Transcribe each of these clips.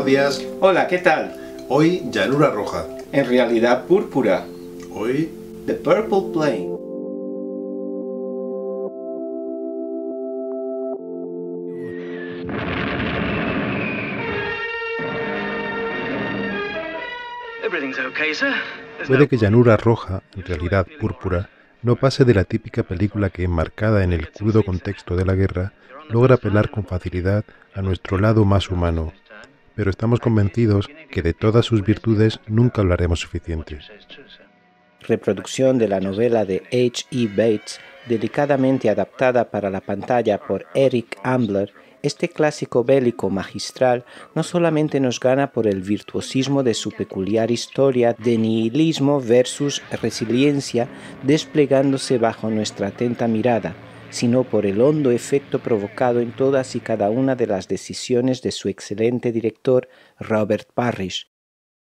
buenos días. Hola, ¿qué tal? Hoy llanura roja. En realidad púrpura. Hoy The Purple Plain. Puede que Llanura Roja, en realidad púrpura, no pase de la típica película que, enmarcada en el crudo contexto de la guerra, logra apelar con facilidad a nuestro lado más humano, pero estamos convencidos que de todas sus virtudes nunca hablaremos suficiente. Reproducción de la novela de H.E. Bates, delicadamente adaptada para la pantalla por Eric Ambler, este clásico bélico magistral no solamente nos gana por el virtuosismo de su peculiar historia de nihilismo versus resiliencia desplegándose bajo nuestra atenta mirada, sino por el hondo efecto provocado en todas y cada una de las decisiones de su excelente director Robert Parrish,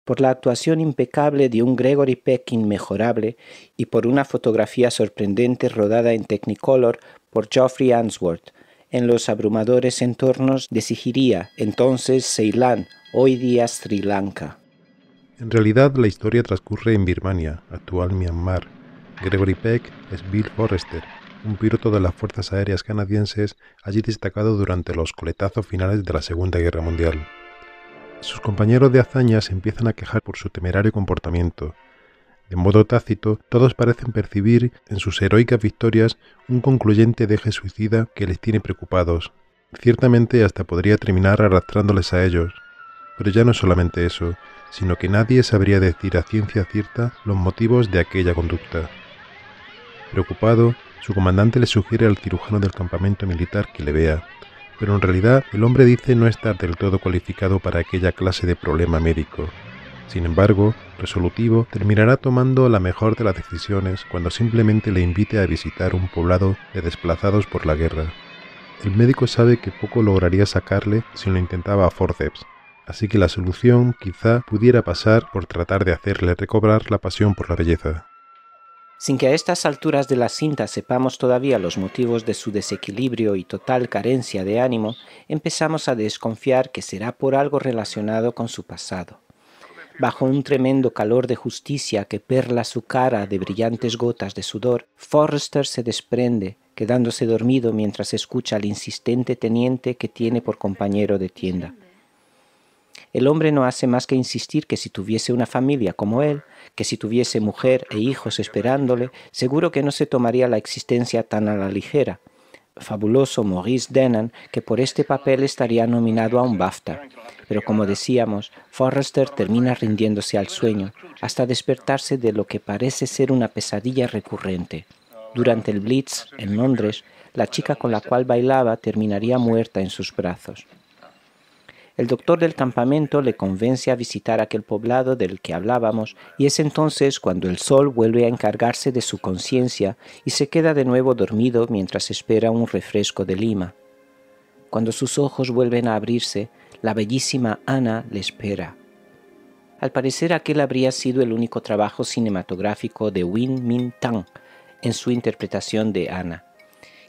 por la actuación impecable de un Gregory Peck inmejorable y por una fotografía sorprendente rodada en Technicolor por Geoffrey Answorth, en los abrumadores entornos de Sigiria, entonces Ceilán, hoy día Sri Lanka. En realidad, la historia transcurre en Birmania, actual Myanmar. Gregory Peck es Bill Forrester, un piloto de las Fuerzas Aéreas Canadienses allí destacado durante los coletazos finales de la Segunda Guerra Mundial. Sus compañeros de hazaña se empiezan a quejar por su temerario comportamiento. De modo tácito, todos parecen percibir en sus heroicas victorias un concluyente deje suicida que les tiene preocupados. Ciertamente hasta podría terminar arrastrándoles a ellos. Pero ya no es solamente eso, sino que nadie sabría decir a ciencia cierta los motivos de aquella conducta. Preocupado, su comandante le sugiere al cirujano del campamento militar que le vea, pero en realidad el hombre dice no estar del todo cualificado para aquella clase de problema médico. Sin embargo, resolutivo, terminará tomando la mejor de las decisiones cuando simplemente le invite a visitar un poblado de desplazados por la guerra. El médico sabe que poco lograría sacarle si lo intentaba a forceps, así que la solución quizá pudiera pasar por tratar de hacerle recobrar la pasión por la belleza. Sin que a estas alturas de la cinta sepamos todavía los motivos de su desequilibrio y total carencia de ánimo, empezamos a desconfiar que será por algo relacionado con su pasado. Bajo un tremendo calor de justicia que perla su cara de brillantes gotas de sudor, Forrester se desprende, quedándose dormido mientras escucha al insistente teniente que tiene por compañero de tienda. El hombre no hace más que insistir que si tuviese una familia como él, que si tuviese mujer e hijos esperándole, seguro que no se tomaría la existencia tan a la ligera. Fabuloso Maurice Dennen, que por este papel estaría nominado a un BAFTA. Pero como decíamos, Forrester termina rindiéndose al sueño, hasta despertarse de lo que parece ser una pesadilla recurrente. Durante el Blitz, en Londres, la chica con la cual bailaba terminaría muerta en sus brazos. El doctor del campamento le convence a visitar aquel poblado del que hablábamos, y es entonces cuando el sol vuelve a encargarse de su conciencia y se queda de nuevo dormido mientras espera un refresco de Lima. Cuando sus ojos vuelven a abrirse, la bellísima Anna le espera. Al parecer aquel habría sido el único trabajo cinematográfico de Win Min Tang en su interpretación de Anna,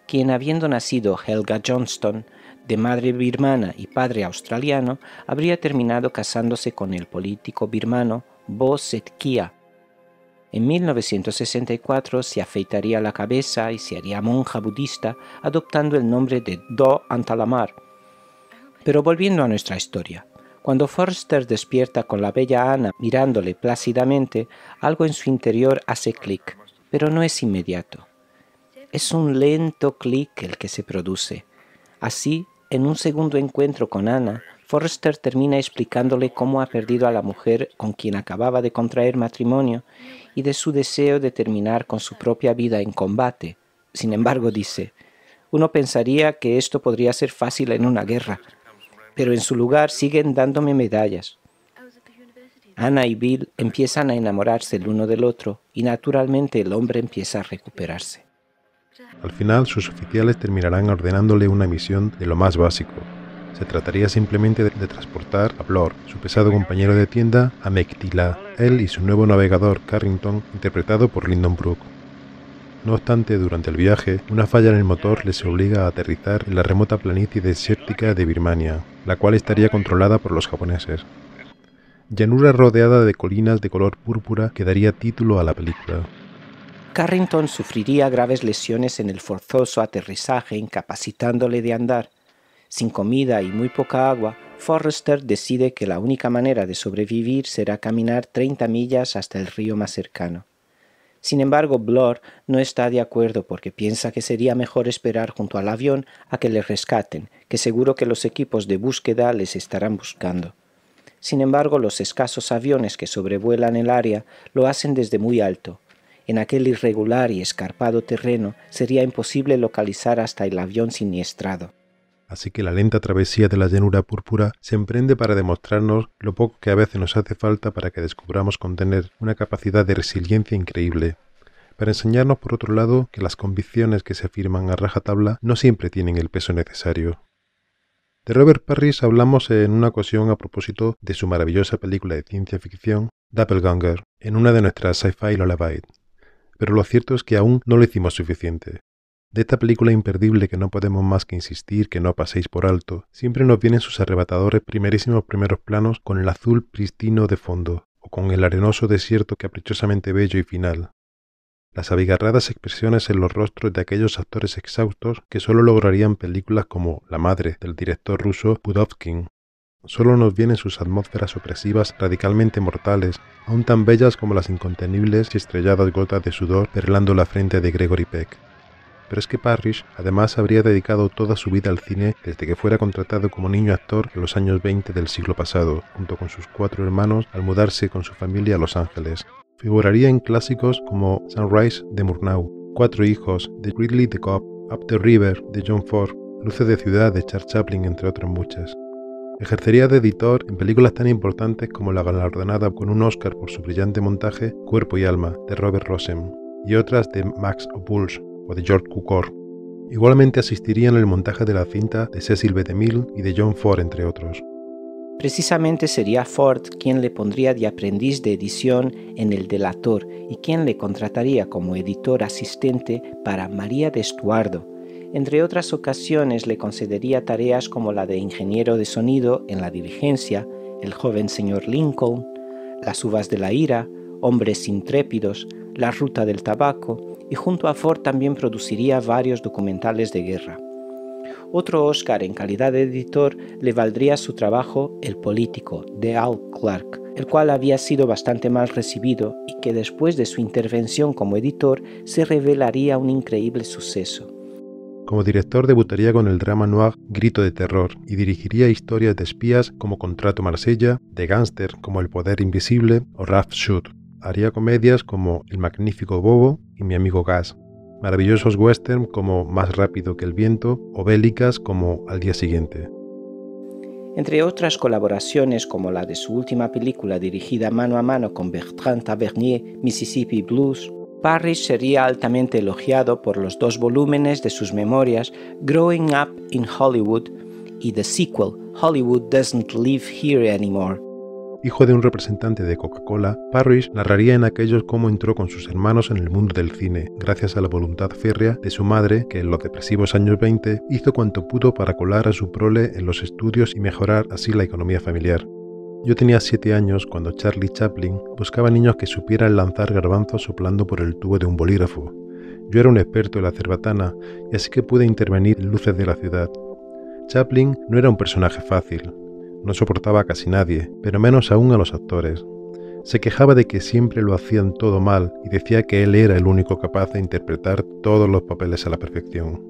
quien habiendo nacido Helga Johnston, de madre birmana y padre australiano, habría terminado casándose con el político birmano Bo Set Kia. En 1964 se afeitaría la cabeza y se haría monja budista, adoptando el nombre de Do Antalamar. Pero volviendo a nuestra historia, cuando Forrester despierta con la bella Anna mirándole plácidamente, algo en su interior hace clic, pero no es inmediato. Es un lento clic el que se produce. Así, en un segundo encuentro con Anna, Forrester termina explicándole cómo ha perdido a la mujer con quien acababa de contraer matrimonio y de su deseo de terminar con su propia vida en combate. Sin embargo, dice, uno pensaría que esto podría ser fácil en una guerra, pero en su lugar siguen dándome medallas. Anna y Bill empiezan a enamorarse el uno del otro y naturalmente el hombre empieza a recuperarse. Al final, sus oficiales terminarán ordenándole una misión de lo más básico. Se trataría simplemente de transportar a Blor, su pesado compañero de tienda, a Meiktila, él y su nuevo navegador Carrington, interpretado por Lyndon Brooke. No obstante, durante el viaje, una falla en el motor les obliga a aterrizar en la remota planicie desértica de Birmania, la cual estaría controlada por los japoneses. Llanura rodeada de colinas de color púrpura que daría título a la película. Carrington sufriría graves lesiones en el forzoso aterrizaje, incapacitándole de andar. Sin comida y muy poca agua, Forrester decide que la única manera de sobrevivir será caminar 30 millas hasta el río más cercano. Sin embargo, Blur no está de acuerdo porque piensa que sería mejor esperar junto al avión a que le rescaten, que seguro que los equipos de búsqueda les estarán buscando. Sin embargo, los escasos aviones que sobrevuelan el área lo hacen desde muy alto. En aquel irregular y escarpado terreno sería imposible localizar hasta el avión siniestrado. Así que la lenta travesía de la llanura púrpura se emprende para demostrarnos lo poco que a veces nos hace falta para que descubramos contener una capacidad de resiliencia increíble. Para enseñarnos, por otro lado, que las convicciones que se afirman a rajatabla no siempre tienen el peso necesario. De Robert Parrish hablamos en una ocasión a propósito de su maravillosa película de ciencia ficción, Doppelganger, en una de nuestras Sci-Fi Lullaby. Pero lo cierto es que aún no lo hicimos suficiente. De esta película imperdible que no podemos más que insistir que no paséis por alto, siempre nos vienen sus arrebatadores primerísimos primeros planos con el azul pristino de fondo, o con el arenoso desierto caprichosamente bello y final. Las abigarradas expresiones en los rostros de aquellos actores exhaustos que solo lograrían películas como La madre del director ruso Pudovkin. Solo nos vienen sus atmósferas opresivas radicalmente mortales, aún tan bellas como las incontenibles y estrelladas gotas de sudor perlando la frente de Gregory Peck. Pero es que Parrish además habría dedicado toda su vida al cine desde que fuera contratado como niño actor en los años 20 del siglo pasado, junto con sus 4 hermanos al mudarse con su familia a Los Ángeles. Figuraría en clásicos como Sunrise de Murnau, 4 hijos de Ridley the Cop, Up the River de John Ford, Luces de ciudad de Charles Chaplin, entre otras muchas. Ejercería de editor en películas tan importantes como la galardonada con un Oscar por su brillante montaje Cuerpo y alma de Robert Rossem y otras de Max Ophüls o de George Cukor. Igualmente asistiría en el montaje de la cinta de Cecil B. DeMille y de John Ford, entre otros. Precisamente sería Ford quien le pondría de aprendiz de edición en El delator y quien le contrataría como editor asistente para María de Estuardo. Entre otras ocasiones le concedería tareas como la de ingeniero de sonido en La diligencia, El joven señor Lincoln, Las uvas de la ira, Hombres intrépidos, La ruta del tabaco, y junto a Ford también produciría varios documentales de guerra. Otro Oscar en calidad de editor le valdría su trabajo El político, de Al Clark, el cual había sido bastante mal recibido y que después de su intervención como editor se revelaría un increíble suceso. Como director debutaría con el drama noir Grito de terror y dirigiría historias de espías como Contrato Marsella, de gángster como El poder invisible o Rough Shoot. Haría comedias como El magnífico Bobo y Mi amigo Gas, maravillosos western como Más rápido que el viento o bélicas como Al día siguiente. Entre otras colaboraciones como la de su última película dirigida mano a mano con Bertrand Tavernier, Mississippi Blues, Parrish sería altamente elogiado por los 2 volúmenes de sus memorias Growing Up in Hollywood y the sequel Hollywood Doesn't Live Here Anymore. Hijo de un representante de Coca-Cola, Parrish narraría en aquellos cómo entró con sus hermanos en el mundo del cine, gracias a la voluntad férrea de su madre, que en los depresivos años 20 hizo cuanto pudo para colar a su prole en los estudios y mejorar así la economía familiar. Yo tenía 7 años cuando Charlie Chaplin buscaba niños que supieran lanzar garbanzos soplando por el tubo de un bolígrafo. Yo era un experto en la cerbatana y así que pude intervenir en Luces de la ciudad. Chaplin no era un personaje fácil. No soportaba a casi nadie, pero menos aún a los actores. Se quejaba de que siempre lo hacían todo mal y decía que él era el único capaz de interpretar todos los papeles a la perfección.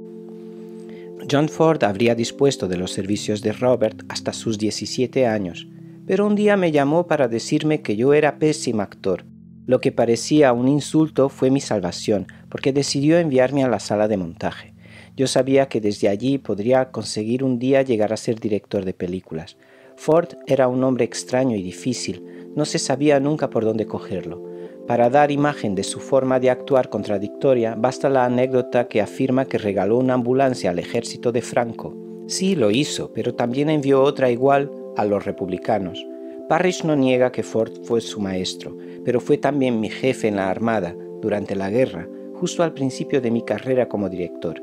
John Ford habría dispuesto de los servicios de Robert hasta sus 17 años, pero un día me llamó para decirme que yo era pésimo actor. Lo que parecía un insulto fue mi salvación, porque decidió enviarme a la sala de montaje. Yo sabía que desde allí podría conseguir un día llegar a ser director de películas. Ford era un hombre extraño y difícil, no se sabía nunca por dónde cogerlo. Para dar imagen de su forma de actuar contradictoria, basta la anécdota que afirma que regaló una ambulancia al ejército de Franco. Sí, lo hizo, pero también envió otra igual a los republicanos. Parrish no niega que Ford fue su maestro, pero fue también mi jefe en la Armada durante la guerra, justo al principio de mi carrera como director.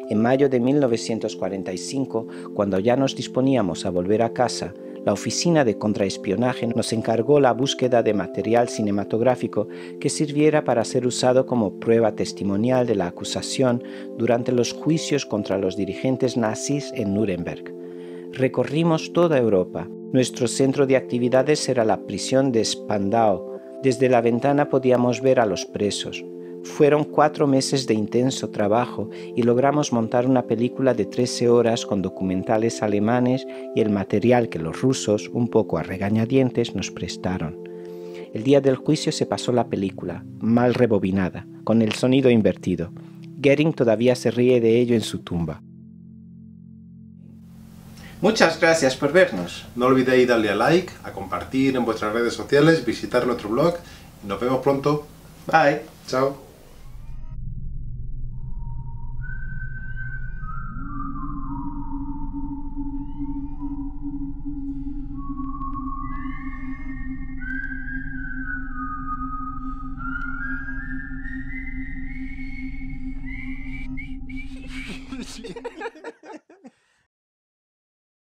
En mayo de 1945, cuando ya nos disponíamos a volver a casa, la Oficina de Contraespionaje nos encargó la búsqueda de material cinematográfico que sirviera para ser usado como prueba testimonial de la acusación durante los juicios contra los dirigentes nazis en Nuremberg. Recorrimos toda Europa. Nuestro centro de actividades era la prisión de Spandau. Desde la ventana podíamos ver a los presos. Fueron 4 meses de intenso trabajo y logramos montar una película de 13 horas con documentales alemanes y el material que los rusos, un poco a regañadientes, nos prestaron. El día del juicio se pasó la película, mal rebobinada, con el sonido invertido. Goering todavía se ríe de ello en su tumba. Muchas gracias por vernos. No olvidéis darle a like, a compartir en vuestras redes sociales, visitar nuestro blog. Nos vemos pronto. Bye. Chao.